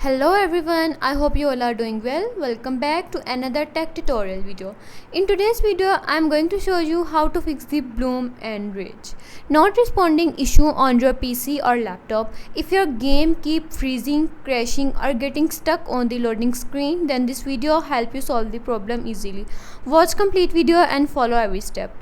Hello everyone, I hope you all are doing well. Welcome back to another tech tutorial video. In today's video, I am going to show you how to fix the Bloom and Rage not responding issue on your PC or laptop. If your game keep freezing, crashing or getting stuck on the loading screen, then this video help you solve the problem easily. Watch complete video and follow every step.